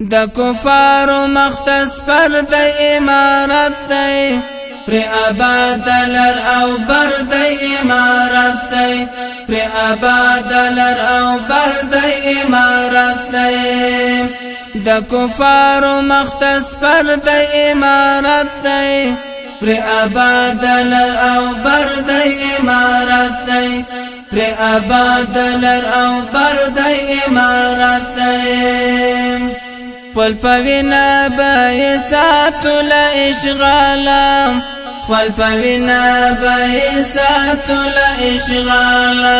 د کفارو مختص پر د امارت دی پر آباد لر او بر د امارت دی پر آباد لر او بر د امارت دی د کفارو مختص پر د امارت دی پر آباد لر او بر د امارت دی پر آباد لر او بر د امارت دی خلفوینا بایساتو لاشغالا خلفوینا بایساتو لاشغالا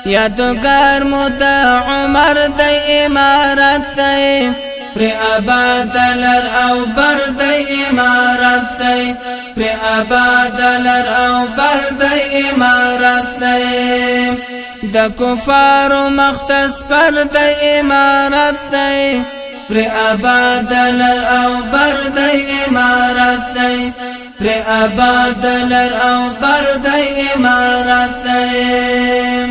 یادگار مدى عمر دی امارت دی پر آباد لر او بر دی امارت دی پر آباد لر او بر دی امارت دی د کفارو مختص پر د امارت دی پر آباد لر او بر د امارت دی پر آباد لر او بر د امارت دی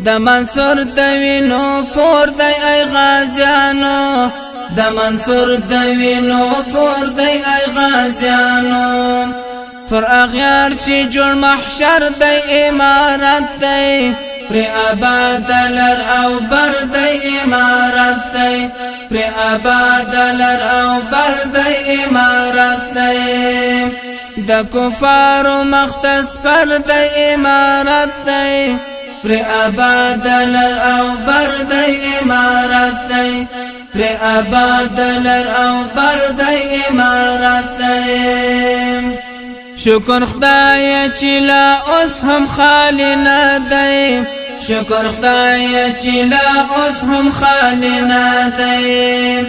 د منصور د وینو فور دی ای غازیانو د منصور د وینو فور دی ای غازیانو پر اغیار چې جوړ محشر دی امارت دی پر آباد لر او بر د امارت دی پر آباد لر او بر د امارت دی د کفارو مختص پر د امارت دی پر آباد لر او بر د امارت دی پر آباد لر او بر د امارت دی شکر خدای چې لا اوس هم خالی نه دی شکر خدای چې لا اوس هم خالی نه دی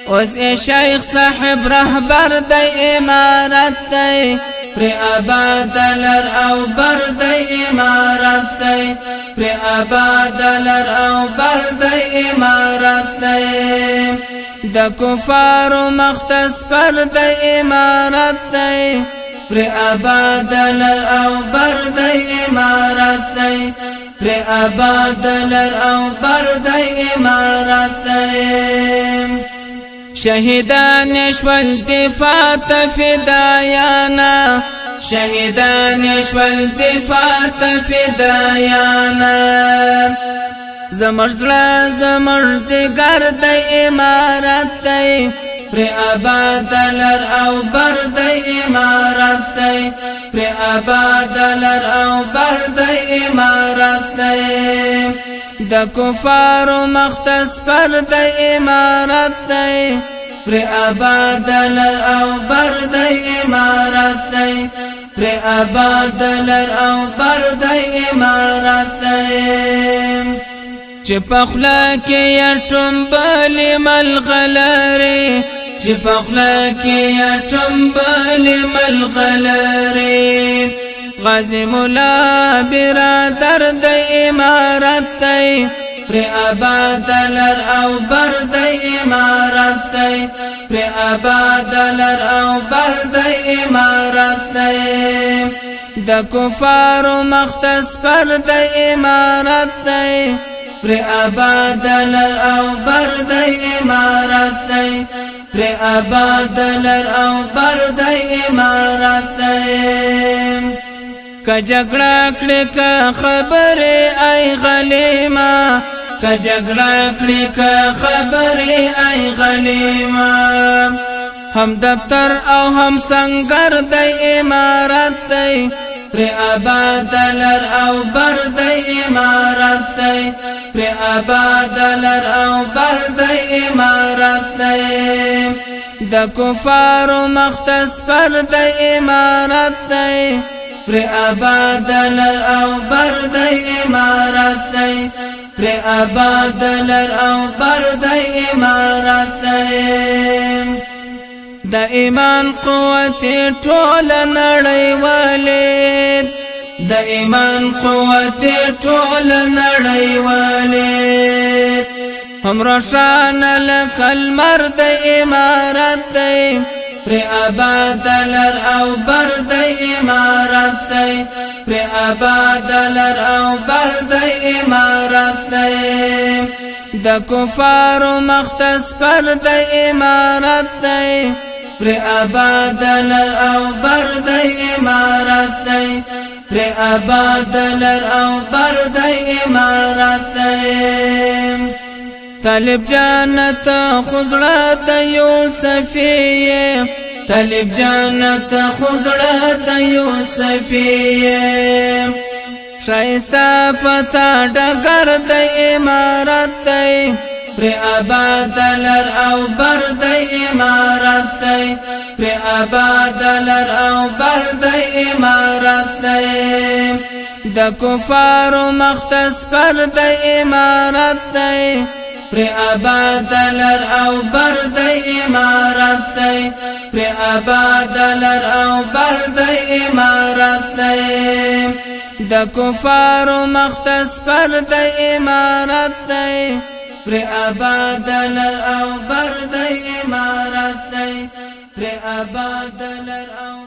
اوس شیخ صاحب رهبر دی امارت دی پر آباد لر او بر د امارت دی پر آباد لر او بر د امارت دی د کفارو مختص پر د امارت دی پر آباد لر او بر د امارت دی پر آباد لر او بر د امارت دی شهیدان شول دفاع فدایانا شهیدان شول دفاع فدایانا زمرزلا زمرزگر د امارت دی پر آباد لر او بر د امارت دی پر آباد لر او بر د امارت دی د کفارو مختص پر د امارت دی پر آباد لر او بر د امارت دی پر آباد لر او بر د امارت دی چې پخلا کې ټمبل ملغلري چې پخلا کې ټمبل ملغلري غازی مولا برادر د امارت دی پر آباد لر او بر د امارت دی پر آباد لر او بر د امارت دی د کفارو مختص پر د امارت دی پر آباد لر او بر د امارت دی پر آباد لر او بر د امارت دی که جګړه کړي که خبره ای غلیما که جګړه کړي که خبره ای غلیما هم دفتر او هم سنگر د امارت دی پر آباد لر او بر د امارت دی پر آباد لر او بر د امارت دی د کفارو مختص پر د امارت دی پر آباد لر او بر د امارت دی پر آباد لر او بر د امارت دی د ایمان قوت ټول نړۍ ولید د ایمان قوت ټول نړۍ ولید هم روشان لکل مرد امارت دی پر آباد لر او بر د امارت دی پر آباد لر او بر د امارت دی د کفار مختص پر د امارت دی پر آباد لر او بر د امارت دی پر آباد لر او بر د امارت دی طالب جانت خزړه د یوسفی طالب جانت خزړه د یوسفی شایسته پتا ډګر د امارت دی پر آباد لر او بر د امارت دی پر آباد لر او بر د امارت دی د کفار مختص پر د امارت دی پر آباد لر او بر د امارت دی پر آباد لر او بر د امارت دی د کفار مختص پر د امارت دی پر آباد لر او بر د امارت دی پر آباد لر او